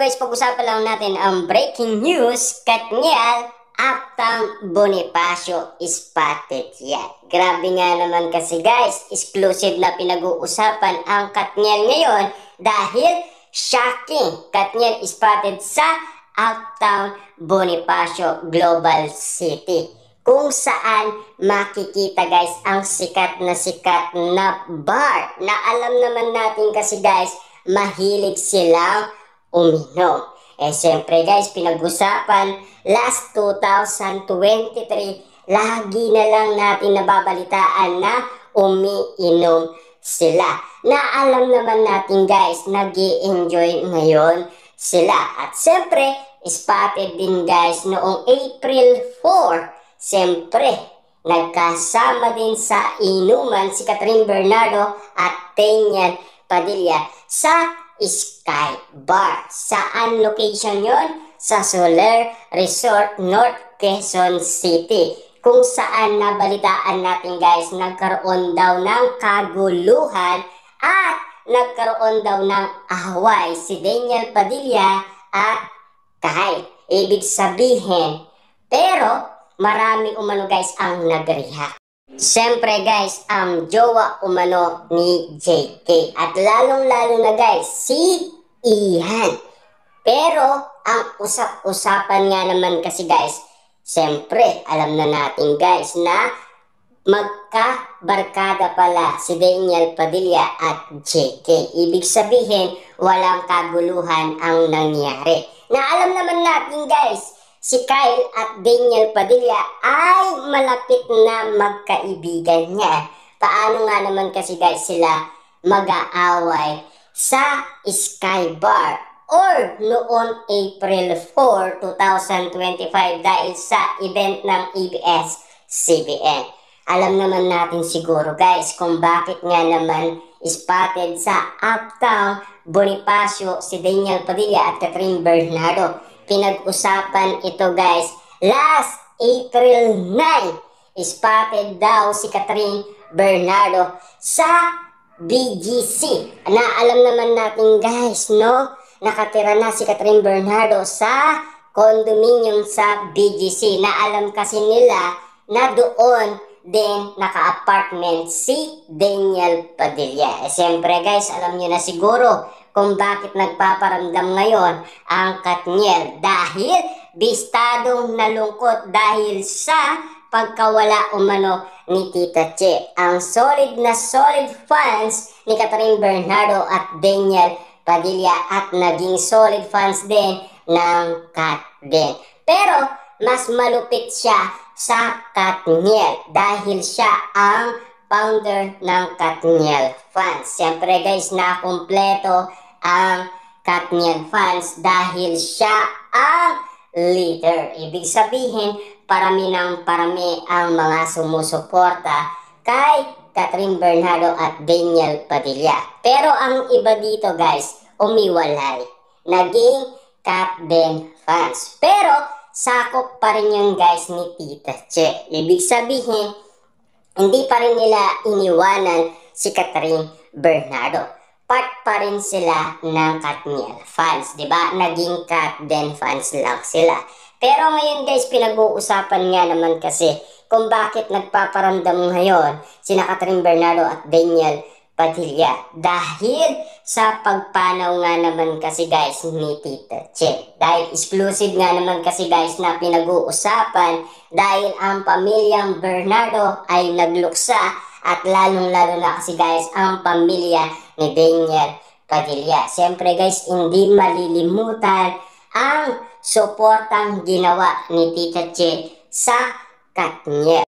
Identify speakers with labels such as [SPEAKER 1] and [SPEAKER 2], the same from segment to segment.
[SPEAKER 1] guys, pag-usapan lang natin ang breaking news. Katniel, Uptown Bonifacio spotted yan. Grabe nga naman kasi guys, exclusive na pinag-uusapan ang Katniel ngayon dahil shocking. Katniel spotted sa Uptown Bonifacio Global City, kung saan makikita guys ang sikat na bar na alam naman natin kasi guys, mahilig silang uminom. Siyempre guys, pinag-usapan last 2023, lagi na lang natin nababalitaan na umiinom sila. Na alam naman natin guys, nag-i-enjoy ngayon sila. At siyempre, spotted din guys noong April 4. Siyempre, nagkasama din sa inuman si Catherine Bernardo at Daniel Padilla sa Sky Bar. Saan location yon? Sa Soler Resort, North Quezon City. Kung saan nabalitaan natin guys, nagkaroon daw ng kaguluhan at nagkaroon daw ng away si Daniel Padilla at Kyle. Ibig sabihin, pero marami umano guys ang nag-react. Siyempre guys, ang jowa umano ni JK. At lalong-lalo na guys, si Ian. Pero ang usap-usapan nga naman kasi guys, siyempre alam na natin guys na magkabarkada pala si Daniel Padilla at JK. Ibig sabihin, walang kaguluhan ang nangyari. Na alam naman natin guys, si Kyle at Daniel Padilla ay malapit na magkaibigan niya. Paano nga naman kasi guys sila mag-aaway sa Sky Bar or noon April 4, 2025 dahil sa event ng ABS-CBN. Alam naman natin siguro guys kung bakit nga naman spotted sa Uptown Bonifacio si Daniel Padilla at Catherine Bernardo. Pinag-usapan ito guys last April 9. Spotted daw si Catherine Bernardo sa BGC. Na alam naman natin guys, no? Nakatira na si Catherine Bernardo sa condominium sa BGC. Na alam kasi nila na doon din naka-apartment si Daniel Padilla. Siyempre guys, alam nyo na siguro kung bakit nagpaparamdam ngayon ang Katniel, dahil bistadong nalungkot dahil sa pagkawala umano ni Tita Che. Ang solid fans ni Catherine Bernardo at Daniel Padilla at naging solid fans din ng Kat din. Pero mas malupit siya sa Katniel dahil siya ang founder ng Katniel fans. Siyempre guys, nakumpleto ang Katniel fans dahil siya ang leader. Ibig sabihin, parami ng parami ang mga sumusuporta kay Catherine Bernardo at Daniel Padilla. Pero ang iba dito guys, umiwalay. Naging Kat din fans. Pero sakop pa rin yung guys ni Tita Che. Ibig sabihin, hindi pa rin nila iniwanan si Catherine Bernardo. Part pa rin sila ng Katniel fans, di ba? Naging Kat din fans lang sila. Pero ngayon guys, pinag-uusapan nga naman kasi kung bakit nagpaparamdam ngayon sina Catherine Bernardo at Daniel Padilla. Dahil sa pagpanaw nga naman kasi guys ni Tita Che. Dahil exclusive nga naman kasi guys na pinag-uusapan dahil ang pamilyang Bernardo ay nagluksa. At lalong-lalo na kasi guys ang pamilya ni Daniel Padilla. Siyempre guys, hindi malilimutan ang suportang ginawa ni Tita Che sa Katniel.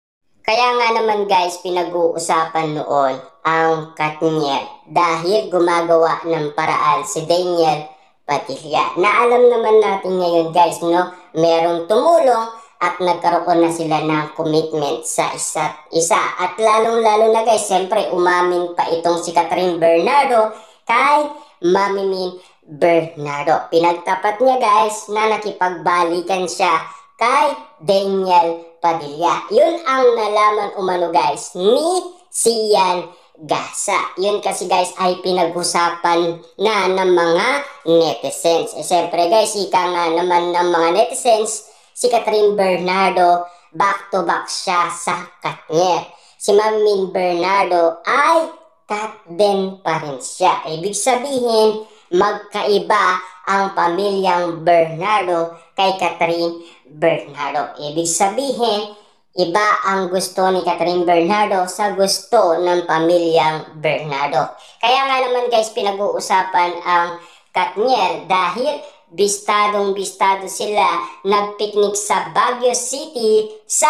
[SPEAKER 1] Kaya nga naman guys, pinag-uusapan noon ang Katniel dahil gumagawa ng paraan si Daniel Padilla. Na alam naman natin ngayon guys, no, merong tumulong at nagkaroon na sila ng commitment sa isa't isa. At lalong-lalo na guys, siyempre umamin pa itong si Catherine Bernardo kay Mami Min Bernardo. Pinagtapat niya guys na nakipagbalikan siya kay Daniel Padilla. Yun ang nalaman umano guys ni Sian gasa. Yun kasi guys ay pinag-usapan na ng mga netizens. Siyempre guys, ika nga naman ng mga netizens, si Catherine Bernardo, back to back siya sa Katniel. Si Ma'am Min Bernardo ay kat din pa rin siya. Ibig sabihin, magkaiba ang pamilyang Bernardo kay Catherine Bernardo. Ibig sabihin, iba ang gusto ni Catherine Bernardo sa gusto ng pamilyang Bernardo. Kaya nga naman guys, pinag-uusapan ang Katniel dahil bistadong-bistado sila nagpiknik sa Baguio City sa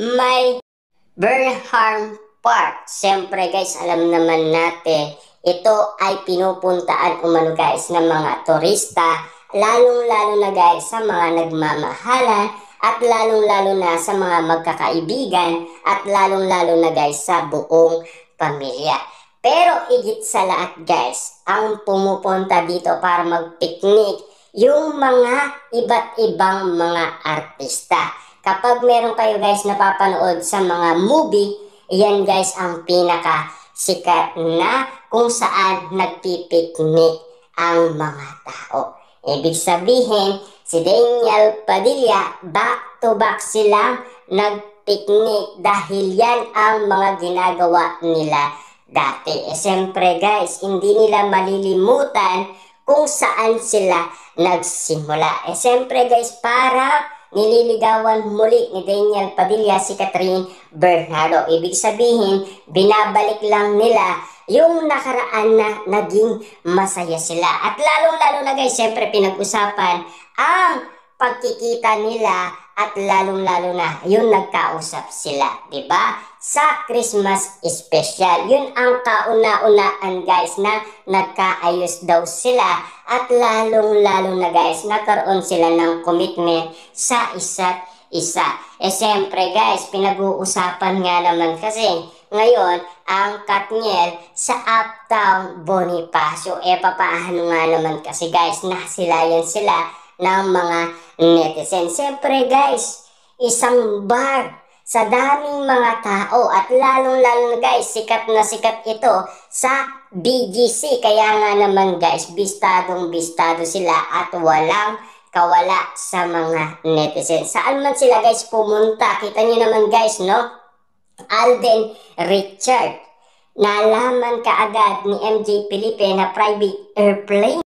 [SPEAKER 1] may Burnham Park. Siyempre guys, alam naman natin, ito ay pinupuntaan umano guys ng mga turista, lalong-lalo na guys sa mga nagmamahalan at lalong-lalo na sa mga magkakaibigan at lalong-lalo na guys sa buong pamilya. Pero higit sa lahat guys, ang pumupunta dito para magpiknik yung mga iba't ibang mga artista. Kapag meron kayo guys napapanood sa mga movie, yan guys ang pinaka sikat na kung saan nagpipiknik ang mga tao. Ibig sabihin, si Daniel Padilla, back to back silang nagpiknik dahil yan ang mga ginagawa nila dati. Siyempre guys, hindi nila malilimutan kung saan sila nagsimula. Siyempre guys, para nililigawan muli ni Daniel Padilla si Catherine Bernardo. Ibig sabihin, binabalik lang nila yung nakaraan na naging masaya sila. At lalong-lalo na guys, siyempre pinag-usapan ang pagkikita nila at lalong-lalo na yung nagkausap sila, diba? Sa Christmas special. Yun ang kauna-unaan guys na nagkaayos daw sila at lalong-lalo na guys nagkaroon sila ng commitment sa isa't isa. Siyempre guys, pinag-uusapan nga naman kasi ngayon ang Katniel sa Uptown Bonifacio. Papaano nga naman kasi guys, nasilayan sila ng mga netizens. Siyempre guys, isang bar sa daming mga tao at lalong-lalo na guys, sikat na sikat ito sa BGC. Kaya nga naman guys, bistadong-bistado sila at walang kawala sa mga netizens. Saan man sila guys pumunta, kita nyo naman guys, no? Alden Richard, nalaman kaagad ni MJ Felipe na private airplane